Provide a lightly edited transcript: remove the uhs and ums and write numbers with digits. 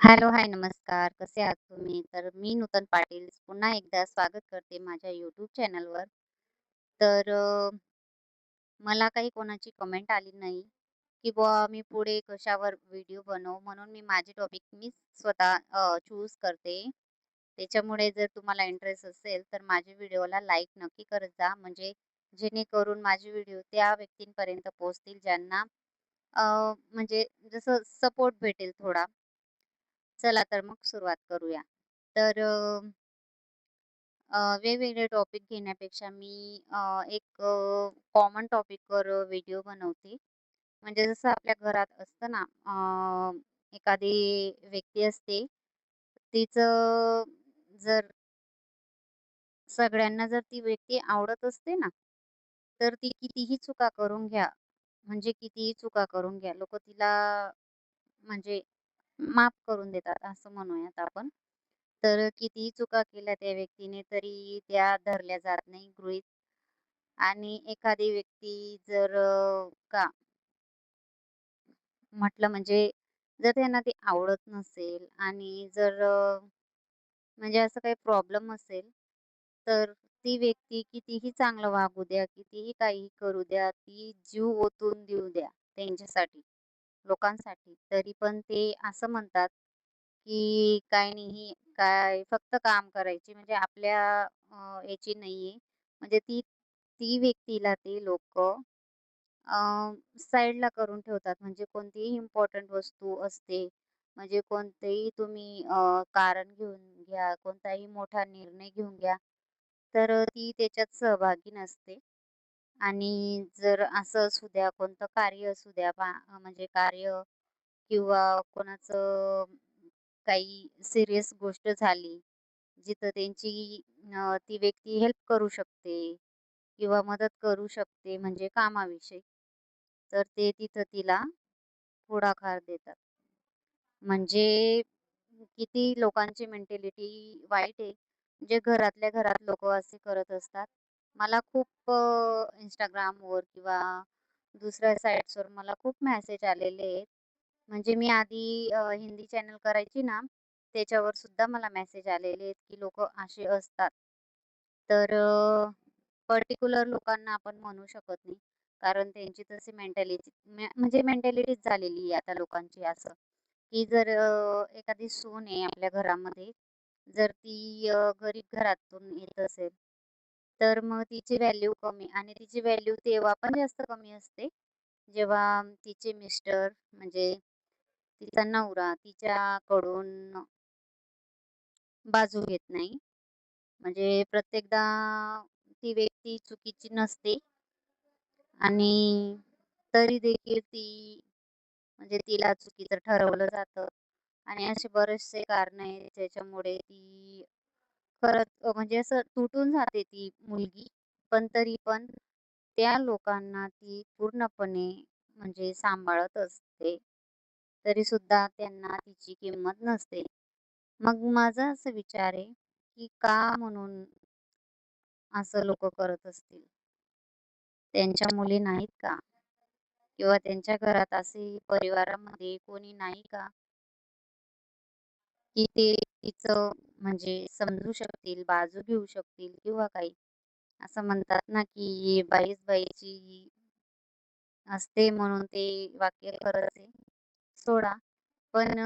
Hello, हाय, नमस्कार. कसे आहात तुम्ही? तर मी नूतन पाटील पुन्हा एकदा स्वागत करते माझ्या YouTube चॅनलवर. तर मला काही कोणाची कमेंट आली नाही, की बुवा मी पुढे कशावर व्हिडिओ बनवू म्हणून मी माझे टॉपिक मीच स्वतः चूज करते. त्याच्यामुळे जर तुम्हाला इंटरेस्ट असेल, तर माझ्या व्हिडिओला लाईक नक्की करत जा. म्हणजे जेणेकरून माझे व्हिडिओ त्या व्यक्तींपर्यंत पोहोचतील ज्यांना अ, म्हणजे जसं सपोर्ट भेटेल थोडा. चला तर मग सुरुवात करूया. तर वेगवेगळे टॉपिक घेण्यापेक्षा मी एक कॉमन टॉपिकवर व्हिडिओ बनवते. म्हणजे जसं आपल्या घरात असतं ना, एखादी व्यक्ती असते, तिचं जर सगळ्यांना जर ती व्यक्ती आवडत असते ना, तर ती कितीही चुका करून घ्या, म्हणजे कितीही चुका करून घ्या, लोकं तिला म्हणजे माफ करून देतात असं म्हणूयात आपण. तर कितीही चुका केल्या त्या व्यक्तीने तरी त्या धरल्या जात नाही गृहीत. आणि एखादी व्यक्ती जर का म्हटलं म्हणजे जर त्यांना ते आवडत नसेल आणि जर म्हणजे असं काही प्रॉब्लेम असेल, तर ती व्यक्ती कितीही चांगलं वागू द्या, कितीही काही करू द्या, ती जीव ओतून देऊ द्या त्यांच्यासाठी, लोकांसाठी. तरी पण ते असं म्हणतात, की "काही नाही, काय फक्त काम करायची." म्हणजे आपल्या याची नाहीये. म्हणजे ती ती व्यक्तीला ते लोकं साईडला करून ठेवतात. म्हणजे कोणतीही इम्पोर्टंट वस्तू असते, म्हणजे कोणतेही तुम्ही कारण घेऊन घ्या, कोणताही मोठा निर्णय घेऊन घ्या, तर ती त्याच्यात सहभागी नसते. आणि जर असं असू द्या, कोणतं कार्य असू द्या, म्हणजे कार्य किंवा कोणाचं काही सीरियस गोष्ट झाली, जिथं त्यांची ती व्यक्ती हेल्प करू शकते किंवा मदत करू शकते म्हणजे कामाविषयी, तर ते तिथं तिला पुढाकार देतात. म्हणजे किती लोकांची मेंटॅलिटी वाईट आहे. जे घरातल्या घरात लोकं असे करत असतात. मला खूप Instagramवर किंवा दुसऱ्या साइट्सवर मला खूप मेसेज आलेले आहेत. म्हणजे मी आधी हिंदी चॅनल करायची ना, त्याच्यावर सुद्धा मला मेसेज आलेले आहेत, की लोकं असे असतात. तर पर्टिक्युलर लोकांना आपण म्हणू शकत नाही. कारण त्यांची तशी मेंटॅलिटी म्हणजे मेंटॅलिटीच झालेली आहे आता लोकांची असं, की जर एखादी सून आहे आपल्या घरामध्ये, जर ती गरीब घरातून येत असेल, तर मग तिची व्हॅल्यू कमी आणि तिची व्हॅल्यू तेव्हा पण जास्त कमी असते, जेव्हा तिचे मिस्टर म्हणजे तिचा नवरा तिच्याकडून बाजू घेत नाही. म्हणजे प्रत्येकदा ती व्यक्ती चुकीची नसते आणि तरी देखील ती म्हणजे तिला चुकीचं ठरवलं जातं आणि असे बरेचसे कारणं आहेत ज्याच्यामुळे ती खरंच म्हणजे असं तुटून जाते ती मुलगी. पण तरी पण त्या लोकांना ती पूर्णपणे म्हणजे सांभाळत असते. तरीसुद्धा त्यांना तिची किंमत नसते. मग माझा असा विचार आहे, की का म्हणून असं लोकं करत असतील? त्यांच्या मुली नाहीत का? किंवा त्यांच्या घरात असे परिवारामध्ये कोणी नाही का, की ते तिचं म्हणजे समजू शकतील, बाजू घेऊ शकतील किंवा काही? असं म्हणतात ना, की बाईच बाईची असते म्हणून ते वाक्य खरंच आहे. सोडा. पण